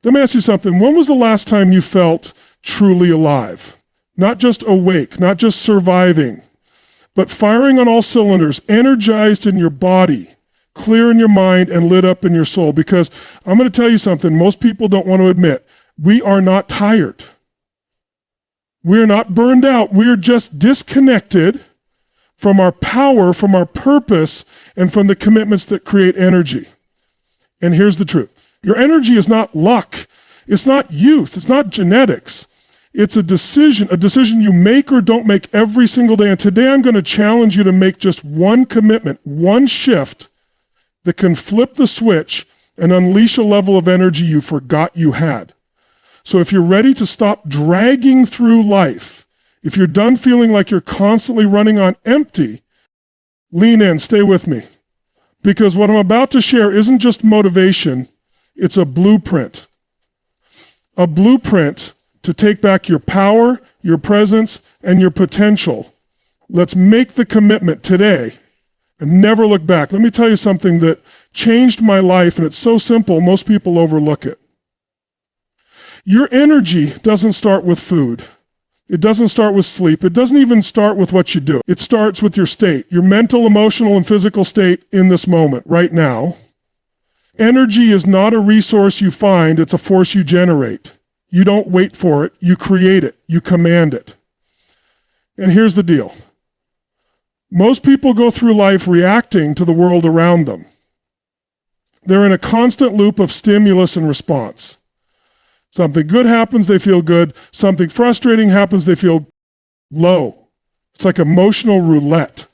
Let me ask you something. When was the last time you felt truly alive? Not just awake, not just surviving, but firing on all cylinders, energized in your body, clear in your mind, and lit up in your soul. Because I'm going to tell you something most people don't want to admit. We are not tired. We are not burned out. We are just disconnected from our power, from our purpose, and from the commitments that create energy. And here's the truth. Your energy is not luck. It's not youth. It's not genetics. It's a decision you make or don't make every single day. And today I'm going to challenge you to make just one commitment, one shift that can flip the switch and unleash a level of energy you forgot you had. So if you're ready to stop dragging through life, if you're done feeling like you're constantly running on empty, lean in, stay with me. Because what I'm about to share isn't just motivation, it's a blueprint. A blueprint to take back your power, your presence, and your potential. Let's make the commitment today and never look back. Let me tell you something that changed my life, and it's so simple, most people overlook it. Your energy doesn't start with food. It doesn't start with sleep. It doesn't even start with what you do. It starts with your state, your mental, emotional, and physical state in this moment, right now. Energy is not a resource you find, it's a force you generate. You don't wait for it, you create it, you command it. And here's the deal. Most people go through life reacting to the world around them. They're in a constant loop of stimulus and response. Something good happens, they feel good. Something frustrating happens, they feel low. It's like emotional roulette.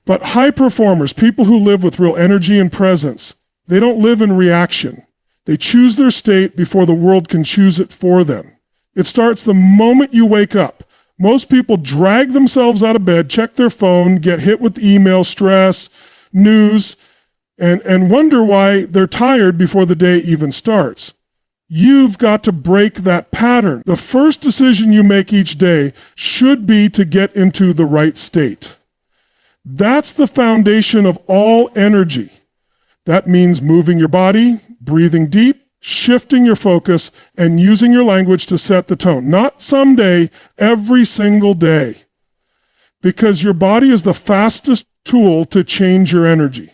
But high performers, people who live with real energy and presence, they don't live in reaction. They choose their state before the world can choose it for them. It starts the moment you wake up. Most people drag themselves out of bed, check their phone, get hit with email, stress, news, and wonder why they're tired before the day even starts. You've got to break that pattern. The first decision you make each day should be to get into the right state. That's the foundation of all energy. That means moving your body, breathing deep, shifting your focus, and using your language to set the tone. Not someday, every single day. Because your body is the fastest tool to change your energy.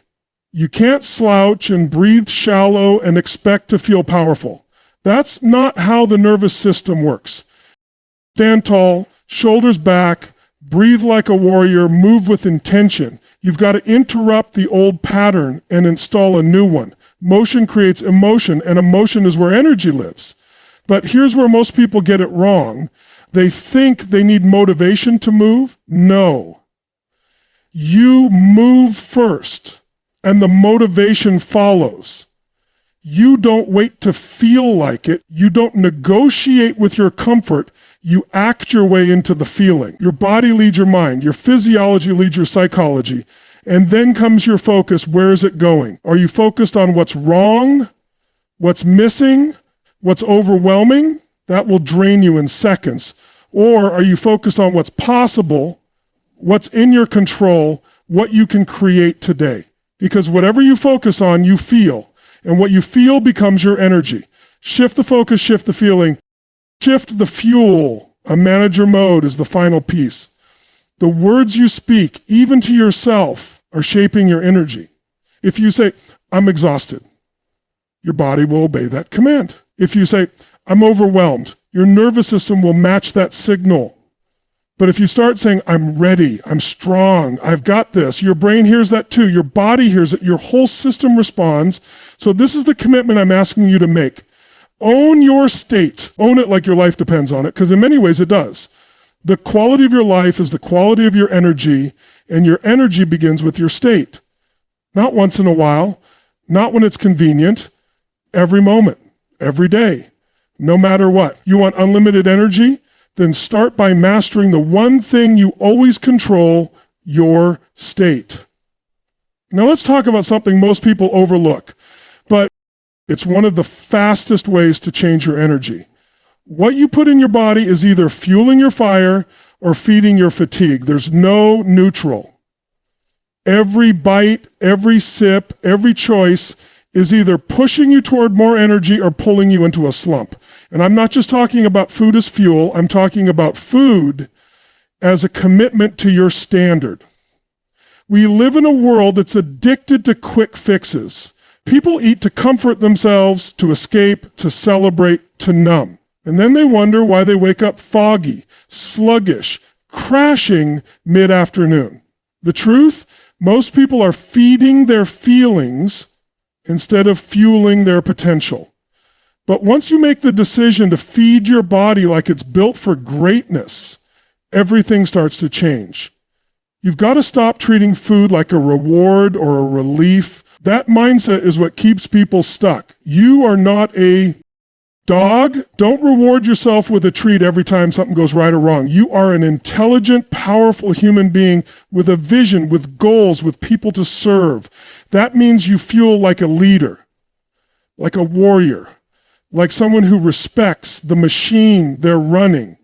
You can't slouch and breathe shallow and expect to feel powerful. That's not how the nervous system works. Stand tall, shoulders back, breathe like a warrior, move with intention. You've got to interrupt the old pattern and install a new one. Motion creates emotion, and emotion is where energy lives. But here's where most people get it wrong. They think they need motivation to move. No. You move first, and the motivation follows. You don't wait to feel like it. You don't negotiate with your comfort. You act your way into the feeling. Your body leads your mind. Your physiology leads your psychology. And then comes your focus. Where is it going? Are you focused on what's wrong, what's missing, what's overwhelming? That will drain you in seconds. Or are you focused on what's possible, what's in your control, what you can create today? Because whatever you focus on, you feel. And what you feel becomes your energy. Shift the focus, shift the feeling, shift the fuel. A manager mode is the final piece. The words you speak, even to yourself, are shaping your energy. If you say, I'm exhausted, your body will obey that command. If you say, I'm overwhelmed, your nervous system will match that signal. But if you start saying, I'm ready, I'm strong, I've got this, your brain hears that too, your body hears it, your whole system responds. So this is the commitment I'm asking you to make. Own your state. Own it like your life depends on it, because in many ways it does. The quality of your life is the quality of your energy, and your energy begins with your state. Not once in a while, not when it's convenient, every moment, every day, no matter what. You want unlimited energy? Then start by mastering the one thing you always control, your state. Now let's talk about something most people overlook, but it's one of the fastest ways to change your energy. What you put in your body is either fueling your fire or feeding your fatigue. There's no neutral. Every bite, every sip, every choice is either pushing you toward more energy or pulling you into a slump. And I'm not just talking about food as fuel, I'm talking about food as a commitment to your standard. We live in a world that's addicted to quick fixes. People eat to comfort themselves, to escape, to celebrate, to numb. And then they wonder why they wake up foggy, sluggish, crashing mid-afternoon. The truth? Most people are feeding their feelings instead of fueling their potential. But once you make the decision to feed your body like it's built for greatness, everything starts to change. You've got to stop treating food like a reward or a relief. That mindset is what keeps people stuck. You are not a dog. Don't reward yourself with a treat every time something goes right or wrong. You are an intelligent, powerful human being with a vision, with goals, with people to serve. That means you fuel like a leader, like a warrior, like someone who respects the machine they're running.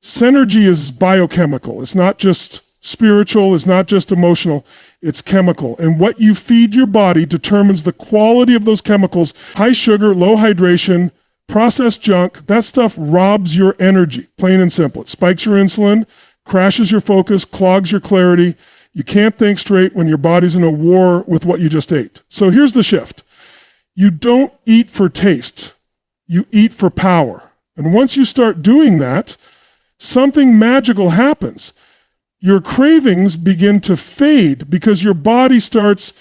Synergy is biochemical. It's not just spiritual, it's not just emotional, it's chemical. And what you feed your body determines the quality of those chemicals. High sugar, low hydration, processed junk, that stuff robs your energy, plain and simple. It spikes your insulin, crashes your focus, clogs your clarity. You can't think straight when your body's in a war with what you just ate. So here's the shift. You don't eat for taste. You eat for power. And once you start doing that, something magical happens. Your cravings begin to fade because your body starts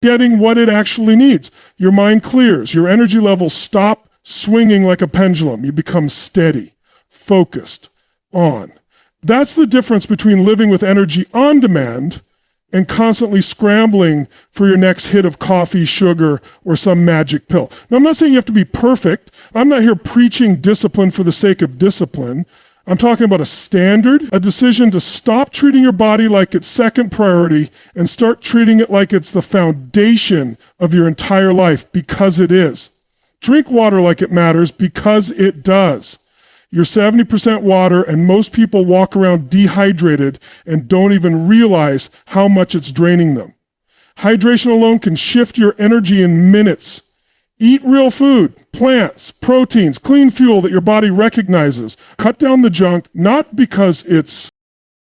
getting what it actually needs. Your mind clears. Your energy levels stop swinging like a pendulum. You become steady, focused, on. That's the difference between living with energy on demand and constantly scrambling for your next hit of coffee, sugar, or some magic pill. Now, I'm not saying you have to be perfect. I'm not here preaching discipline for the sake of discipline. I'm talking about a standard, a decision to stop treating your body like it's second priority and start treating it like it's the foundation of your entire life, because it is. Drink water like it matters, because it does. You're 70% water, and most people walk around dehydrated and don't even realize how much it's draining them. Hydration alone can shift your energy in minutes. Eat real food, plants, proteins, clean fuel that your body recognizes. Cut down the junk, not because it's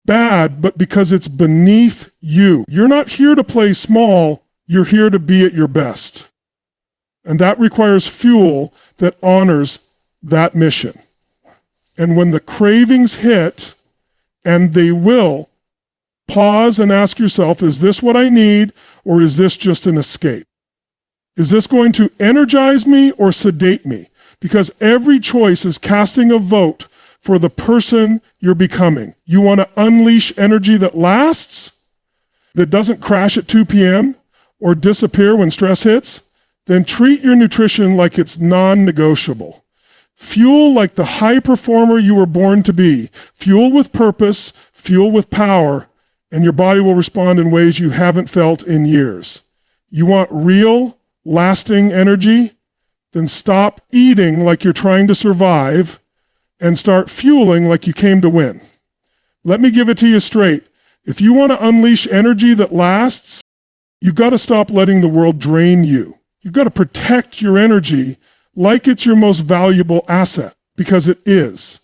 bad, but because it's beneath you. You're not here to play small, you're here to be at your best. And that requires fuel that honors that mission. And when the cravings hit, and they will, pause and ask yourself, is this what I need, or is this just an escape? Is this going to energize me or sedate me? Because every choice is casting a vote for the person you're becoming. You want to unleash energy that lasts, that doesn't crash at 2 p.m. or disappear when stress hits? Then treat your nutrition like it's non-negotiable. Fuel like the high performer you were born to be. Fuel with purpose, fuel with power, and your body will respond in ways you haven't felt in years. You want real, lasting energy? Then stop eating like you're trying to survive and start fueling like you came to win. Let me give it to you straight. If you want to unleash energy that lasts, you've got to stop letting the world drain you. You've got to protect your energy like it's your most valuable asset, because it is.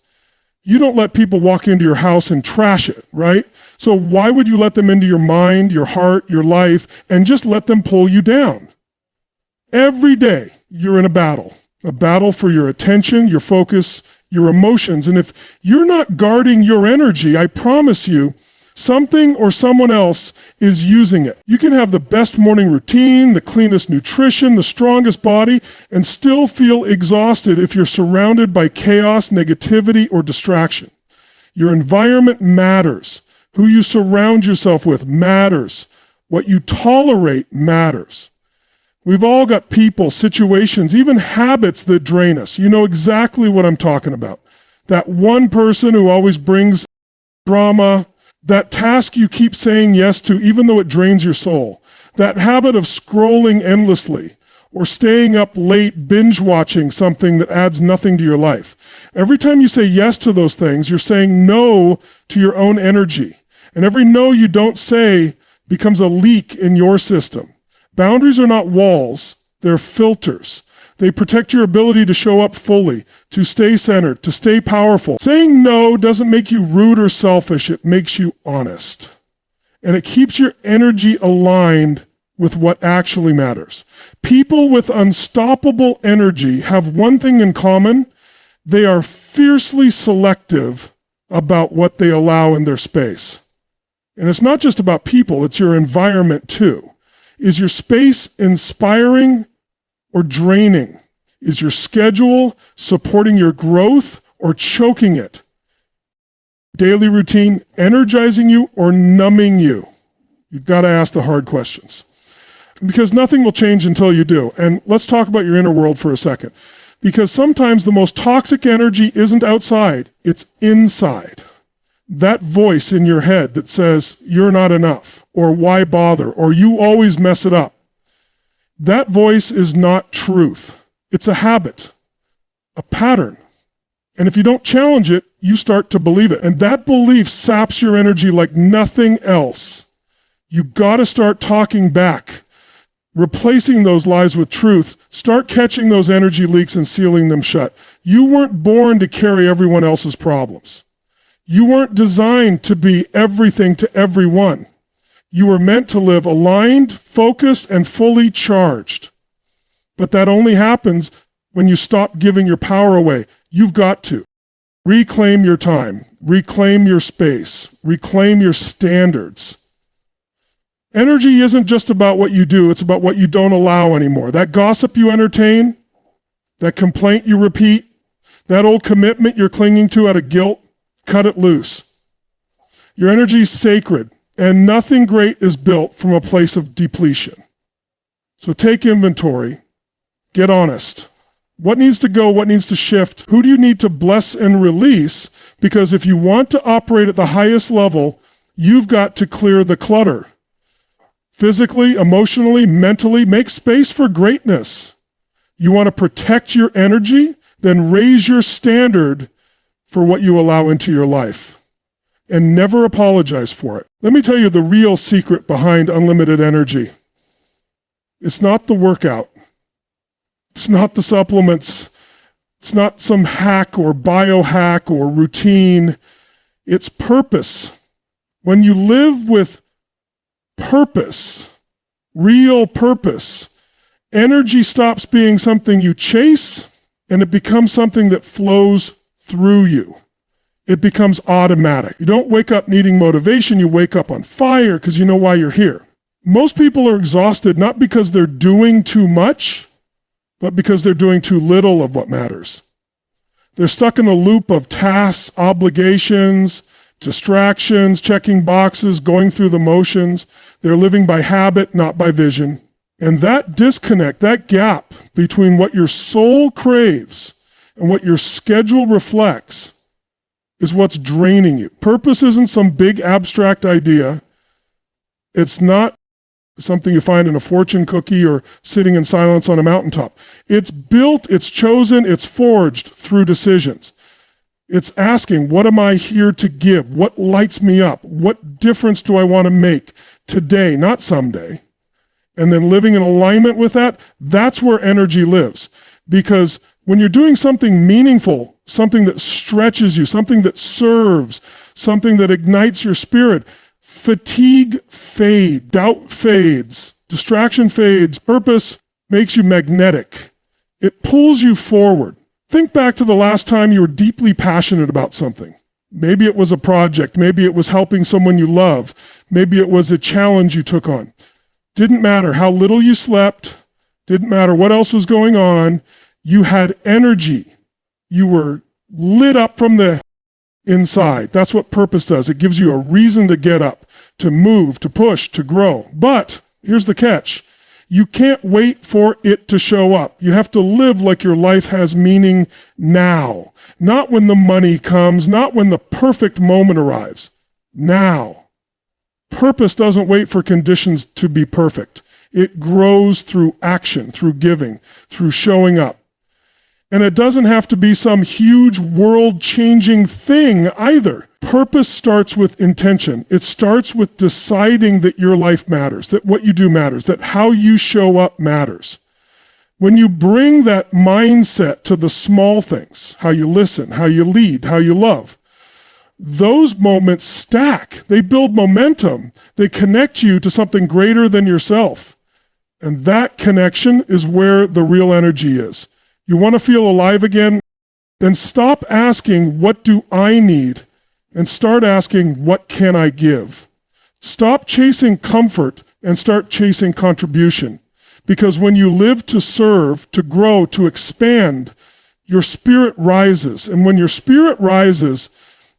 You don't let people walk into your house and trash it, right? So why would you let them into your mind, your heart, your life, and just let them pull you down? Every day, you're in a battle for your attention, your focus, your emotions. And if you're not guarding your energy, I promise you, something or someone else is using it. You can have the best morning routine, the cleanest nutrition, the strongest body, and still feel exhausted if you're surrounded by chaos, negativity, or distraction. Your environment matters. Who you surround yourself with matters. What you tolerate matters. We've all got people, situations, even habits that drain us. You know exactly what I'm talking about. That one person who always brings drama, that task you keep saying yes to even though it drains your soul, that habit of scrolling endlessly or staying up late binge watching something that adds nothing to your life. Every time you say yes to those things, you're saying no to your own energy. And every no you don't say becomes a leak in your system. Boundaries are not walls, They're filters. They protect your ability to show up fully, to stay centered, to stay powerful. Saying no doesn't make you rude or selfish. It makes you honest. And it keeps your energy aligned with what actually matters. People with unstoppable energy have one thing in common. They are fiercely selective about what they allow in their space. And it's not just about people, it's your environment too. Is your space inspiring or draining? Is your schedule supporting your growth or choking it? Daily routine energizing you or numbing you? You've got to ask the hard questions. Because nothing will change until you do. And let's talk about your inner world for a second. Because sometimes the most toxic energy isn't outside, it's inside. That voice in your head that says, you're not enough, or why bother, or you always mess it up. That voice is not truth. It's a habit, a pattern. And if you don't challenge it, you start to believe it. And that belief saps your energy like nothing else. You gotta start talking back, replacing those lies with truth. Start catching those energy leaks and sealing them shut. You weren't born to carry everyone else's problems. You weren't designed to be everything to everyone. You were meant to live aligned, focused, and fully charged. But that only happens when you stop giving your power away. You've got to reclaim your time, reclaim your space, reclaim your standards. Energy isn't just about what you do, it's about what you don't allow anymore. That gossip you entertain, that complaint you repeat, that old commitment you're clinging to out of guilt, cut it loose. Your energy is sacred, and nothing great is built from a place of depletion. So take inventory, get honest. What needs to go, what needs to shift? Who do you need to bless and release? Because if you want to operate at the highest level, you've got to clear the clutter. Physically, emotionally, mentally, make space for greatness. You want to protect your energy? Then raise your standard for what you allow into your life. And never apologize for it. Let me tell you the real secret behind unlimited energy. It's not the workout. It's not the supplements. It's not some hack or biohack or routine. It's purpose. When you live with purpose, real purpose, energy stops being something you chase and it becomes something that flows through you. It becomes automatic. You don't wake up needing motivation, you wake up on fire because you know why you're here. Most people are exhausted not because they're doing too much, but because they're doing too little of what matters. They're stuck in a loop of tasks, obligations, distractions, checking boxes, going through the motions. They're living by habit, not by vision. And that disconnect, that gap between what your soul craves and what your schedule reflects is what's draining you. Purpose isn't some big abstract idea. It's not something you find in a fortune cookie or sitting in silence on a mountaintop. It's built, it's chosen, it's forged through decisions. It's asking, what am I here to give? What lights me up? What difference do I want to make today, not someday? And then living in alignment with that, that's where energy lives. Because when you're doing something meaningful, something that stretches you, something that serves, something that ignites your spirit, fatigue fades, doubt fades, distraction fades, purpose makes you magnetic. It pulls you forward. Think back to the last time you were deeply passionate about something. Maybe it was a project, maybe it was helping someone you love, maybe it was a challenge you took on. Didn't matter how little you slept, didn't matter what else was going on, you had energy. You were lit up from the inside. That's what purpose does. It gives you a reason to get up, to move, to push, to grow. But here's the catch. You can't wait for it to show up. You have to live like your life has meaning now. Not when the money comes, not when the perfect moment arrives. Now. Purpose doesn't wait for conditions to be perfect. It grows through action, through giving, through showing up. And it doesn't have to be some huge world-changing thing either. Purpose starts with intention. It starts with deciding that your life matters, that what you do matters, that how you show up matters. When you bring that mindset to the small things, how you listen, how you lead, how you love, those moments stack. They build momentum. They connect you to something greater than yourself. And that connection is where the real energy is. You want to feel alive again? Then stop asking, what do I need? And start asking, what can I give? Stop chasing comfort and start chasing contribution. Because when you live to serve, to grow, to expand, your spirit rises. And when your spirit rises,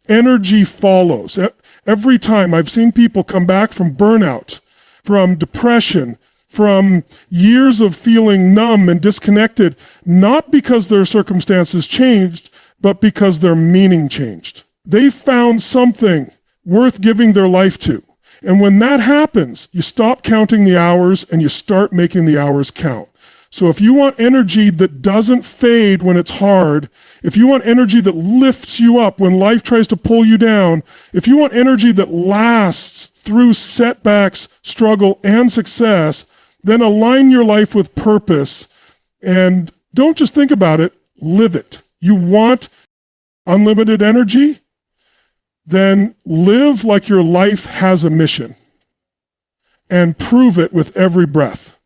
energy follows. Every time I've seen people come back from burnout, from depression, from years of feeling numb and disconnected, not because their circumstances changed, but because their meaning changed. They found something worth giving their life to. And when that happens, you stop counting the hours and you start making the hours count. So if you want energy that doesn't fade when it's hard, if you want energy that lifts you up when life tries to pull you down, if you want energy that lasts through setbacks, struggle, and success, then align your life with purpose and don't just think about it, live it. You want unlimited energy? Then live like your life has a mission and prove it with every breath.